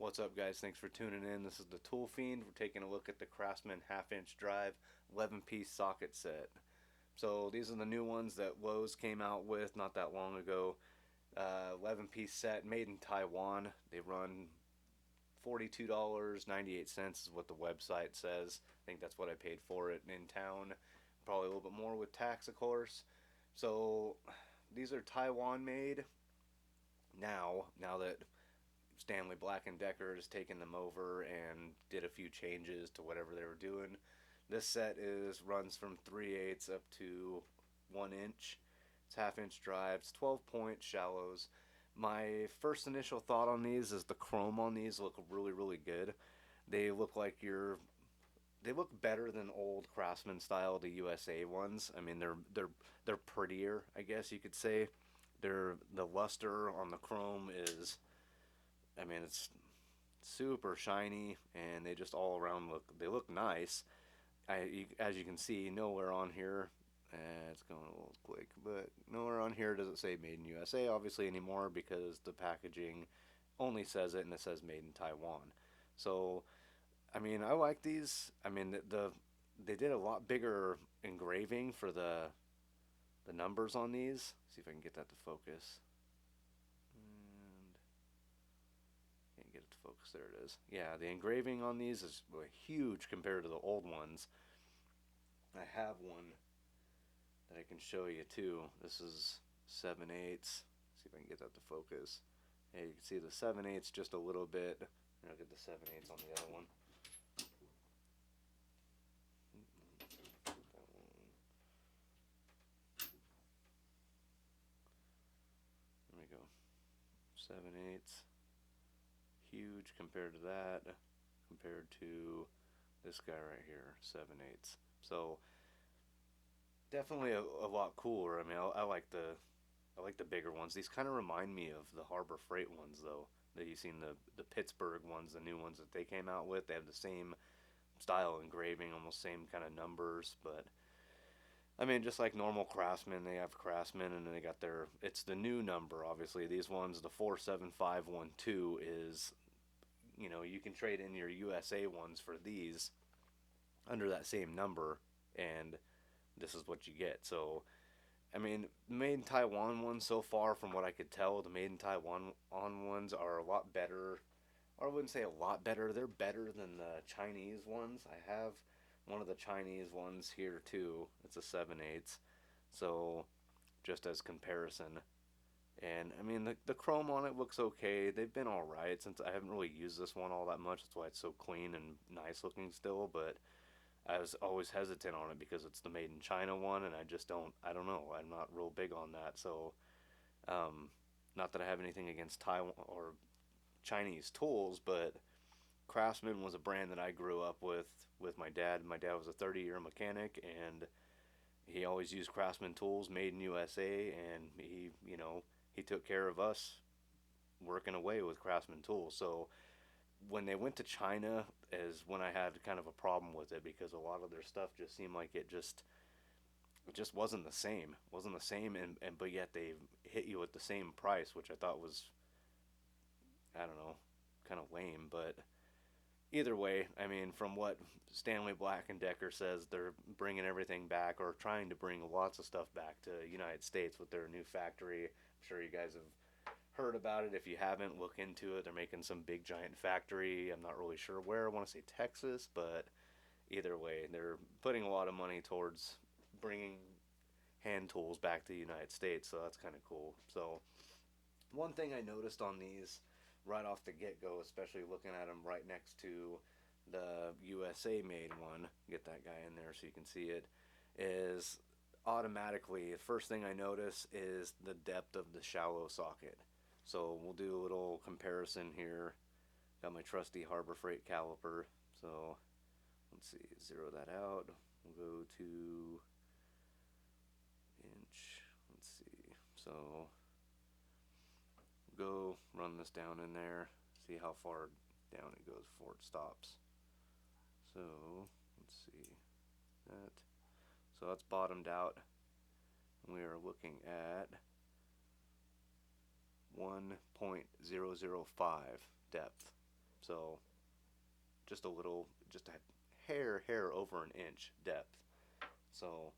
What's up, guys? Thanks for tuning in. This is the Tool Fiend. We're taking a look at the Craftsman half-inch drive 11-piece socket set. So these are the new ones that Lowe's came out with not that long ago. 11-piece set made in Taiwan. They run $42.98 is what the website says. I think that's what I paid for it in town. Probably a little bit more with tax, of course. So these are Taiwan made now that Stanley Black and Decker has taken them over and did a few changes to whatever they were doing. This set is runs from 3/8 up to 1 inch. It's half-inch drives, 12-point shallows. My first initial thought on these is the chrome on these look really good. They look like they look better than old Craftsman style, the USA ones. I mean, they're prettier, I guess you could say. The luster on the chrome is, I mean, it's super shiny, and they just all around look nice. As you can see, nowhere on here, it's going a little quick, but nowhere on here does it say Made in USA, obviously, anymore, because the packaging only says it, and it says Made in Taiwan. So, I mean, I like these. I mean, they did a lot bigger engraving for the numbers on these. See if I can get that to focus. And can't get it to focus. There it is. Yeah, the engraving on these is really huge compared to the old ones. I have one that I can show you too. This is 7/8. See if I can get that to focus. Yeah, you can see the 7/8 just a little bit. I'll get the 7/8 on the other one. There we go. 7/8. Huge compared to that, compared to this guy right here, 7/8. So definitely a lot cooler. I mean, I like the bigger ones. These kind of remind me of the Harbor Freight ones, though. That you've seen the Pittsburgh ones, the new ones that they came out with. They have the same style engraving, almost same kind of numbers, but I mean, just like normal Craftsman, they have Craftsman, and then they got it's the new number, obviously. These ones, the 47512 is, you can trade in your USA ones for these under that same number, and this is what you get. So, I mean, made in Taiwan ones so far, from what I could tell, the made in Taiwan on ones are a lot better. Or I wouldn't say a lot better. They're better than the Chinese ones. I have one of the Chinese ones here too. It's a 7/8. So, just as comparison. And I mean, the chrome on it looks okay. They've been all right since I haven't really used this one all that much. That's why it's so clean and nice looking still. But I was always hesitant on it because it's the made in China one, and I don't know. I'm not real big on that. So, um, not that I have anything against Taiwan or Chinese tools, but Craftsman was a brand that I grew up with my dad. My dad was a 30-year mechanic, and he always used Craftsman tools made in USA, and he took care of us working away with Craftsman tools. So when they went to China is when I had kind of a problem with it, because a lot of their stuff just seemed like it just wasn't the same. Wasn't the same, and but yet they hit you at the same price, which I thought was, I don't know, kind of lame. But either way, I mean, from what Stanley Black and Decker says, they're bringing everything back, or trying to bring lots of stuff back to the United States with their new factory. I'm sure you guys have heard about it. If you haven't, look into it. They're making some big giant factory. I'm not really sure where. I want to say Texas, but either way, they're putting a lot of money towards bringing hand tools back to the United States, so that's kind of cool. So one thing I noticed on these right off the get go, especially looking at them right next to the USA made one, get that guy in there so you can see it, is automatically the first thing I notice is the depth of the shallow socket. So we'll do a little comparison here. Got my trusty Harbor Freight caliper. So let's see, zero that out. We'll go to inch. Let's see. So go run this down in there, see how far down it goes before it stops. So let's see that. So that's bottomed out. We are looking at 1.005 depth. So just a little, just a hair over an inch depth. So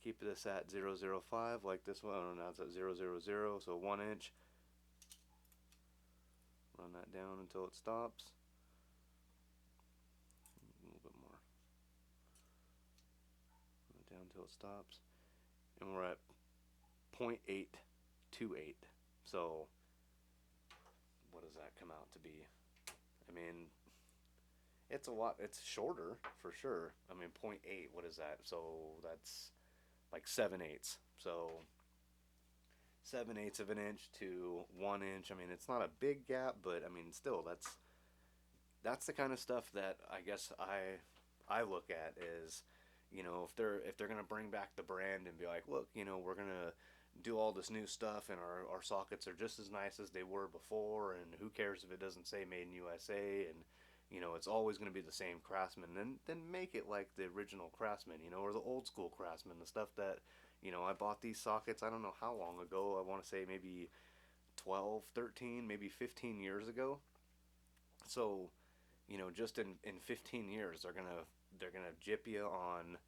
keep this at 0.005 like this one. Oh, now it's at 0.00, so 1 inch. Run that down until it stops. A little bit more. Run it down until it stops. And we're at 0.828. So what does that come out to be? I mean, it's a lot. It's shorter for sure. I mean, 0.8. What is that? So that's like 7/8. So 7/8 of an inch to 1 inch. I mean, it's not a big gap, but I mean, still, that's the kind of stuff that I guess I look at is, if they're gonna bring back the brand and be like, look, we're gonna do all this new stuff and our sockets are just as nice as they were before, and who cares if it doesn't say made in USA, and it's always going to be the same Craftsman. Then make it like the original Craftsman, or the old school Craftsman, the stuff that I bought these sockets, I don't know how long ago. I want to say maybe 12, 13, maybe 15 years ago. So just in 15 years they're gonna jip you on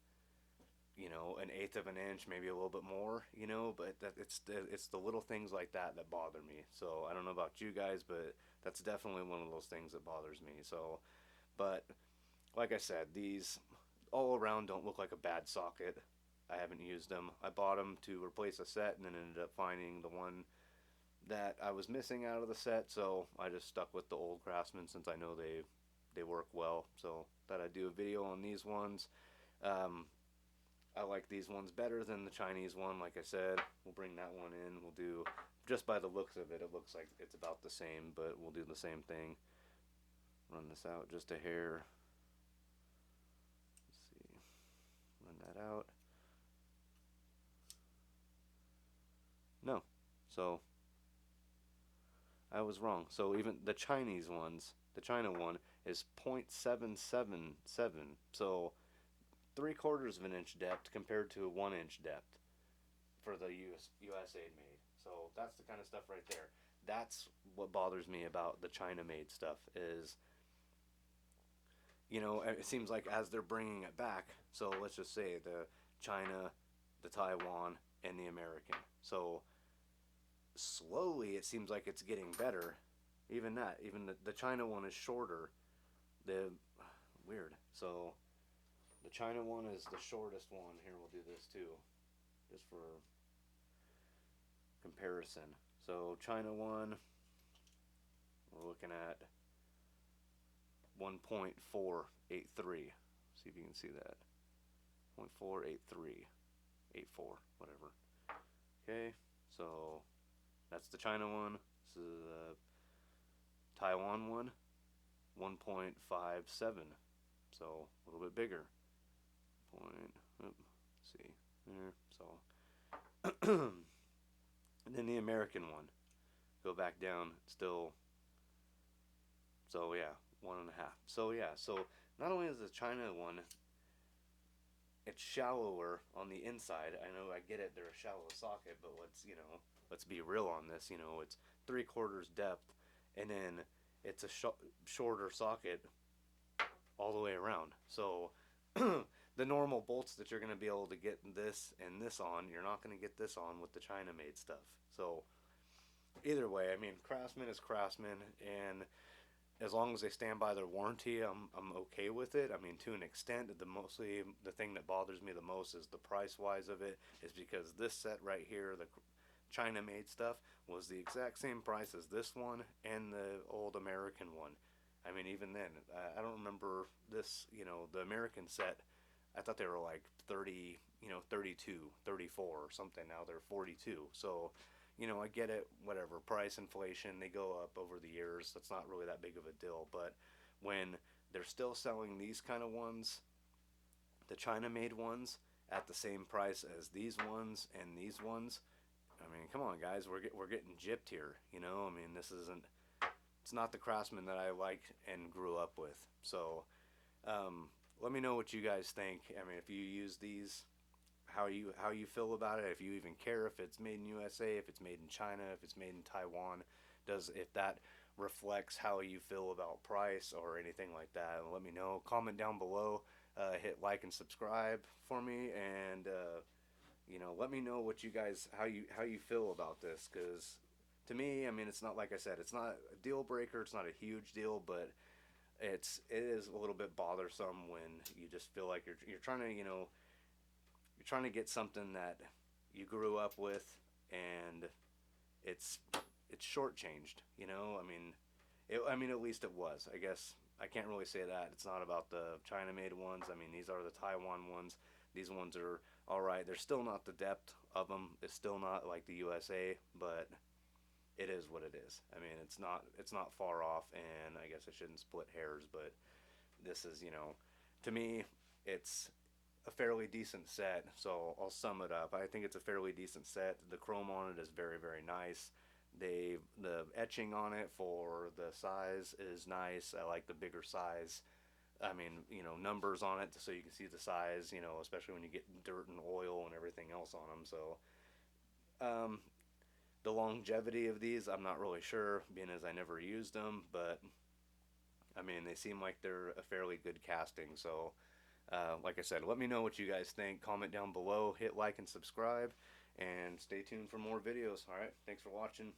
an eighth of an inch, maybe a little bit more, but it's the little things like that bother me. So I don't know about you guys, but that's definitely one of those things that bothers me. So, but like I said, these all around don't look like a bad socket. I haven't used them. I bought them to replace a set and then ended up finding the one that I was missing out of the set, so I just stuck with the old Craftsman since I know they work well. So thought I'd do a video on these ones. Um, I like these ones better than the Chinese one. Like I said, we'll bring that one in. We'll do, just by the looks of it, it looks like it's about the same, but we'll do the same thing. Run this out just a hair. Let's see. Run that out. No. So I was wrong. So even the Chinese ones, the China one is 0.777. So 3/4 of an inch depth compared to a 1 inch depth for the USA made. So that's the kind of stuff right there. That's what bothers me about the China made stuff is, it seems like as they're bringing it back, so let's just say the China, the Taiwan, and the American. So slowly it seems like it's getting better. Even the China one is shorter. The weird. So the China one is the shortest one. Here, we'll do this too, just for comparison. So China one, we're looking at 1.483. See if you can see that. 0.483, 84, whatever. Okay, so that's the China one. This is the Taiwan one, 1.57. So a little bit bigger. See there. So and then the American one, go back down still. So yeah, 1.5. So yeah, so not only is the China one, it's shallower on the inside. I know, I get it, they're a shallow socket, but let's be real on this. It's 3/4 depth, and then it's a shorter socket all the way around. So the normal bolts that you're going to be able to get this and this on, you're not going to get this on with the China made stuff. So either way, I mean, Craftsman is Craftsman, and as long as they stand by their warranty, I'm okay with it. I mean, to an extent, mostly the thing that bothers me the most is the price wise of it, is because this set right here, the China made stuff, was the exact same price as this one and the old American one. I mean, even then, I don't remember this, the American set, I thought they were like 30, 32, 34 or something. Now they're 42. So, I get it, whatever, price inflation, they go up over the years. That's not really that big of a deal. But when they're still selling these kind of ones, the China made ones, at the same price as these ones and these ones, I mean, come on, guys, we're getting gypped here. I mean, it's not the Craftsman that I liked and grew up with. So let me know what you guys think. I mean, if you use these, how you feel about it, if you even care if it's made in USA, if it's made in China, if it's made in Taiwan, if that reflects how you feel about price or anything like that. Let me know. Comment down below. Hit like and subscribe for me, and let me know what you guys how you feel about this. Because to me, I mean, it's not, like I said, it's not a deal breaker. It's not a huge deal, but it is a little bit bothersome when you just feel like you're trying to you're trying to get something that you grew up with, and it's it's shortchanged. I mean, at least it was. I guess I can't really say that. It's not about the China-made ones. I mean, these are the Taiwan ones. These ones are all right. They're still not the depth of them. It's still not like the USA, but it is what it is. I mean, it's not far off, and I guess I shouldn't split hairs, but this is, to me, it's a fairly decent set. So I'll sum it up. I think it's a fairly decent set. The chrome on it is very, very nice. The etching on it for the size is nice. I like the bigger size. I mean, numbers on it so you can see the size, especially when you get dirt and oil and everything else on them. So, um, the longevity of these, I'm not really sure, being as I never used them, but I mean, they seem like they're a fairly good casting. So, like I said, let me know what you guys think. Comment down below, hit like and subscribe, and stay tuned for more videos. All right, thanks for watching.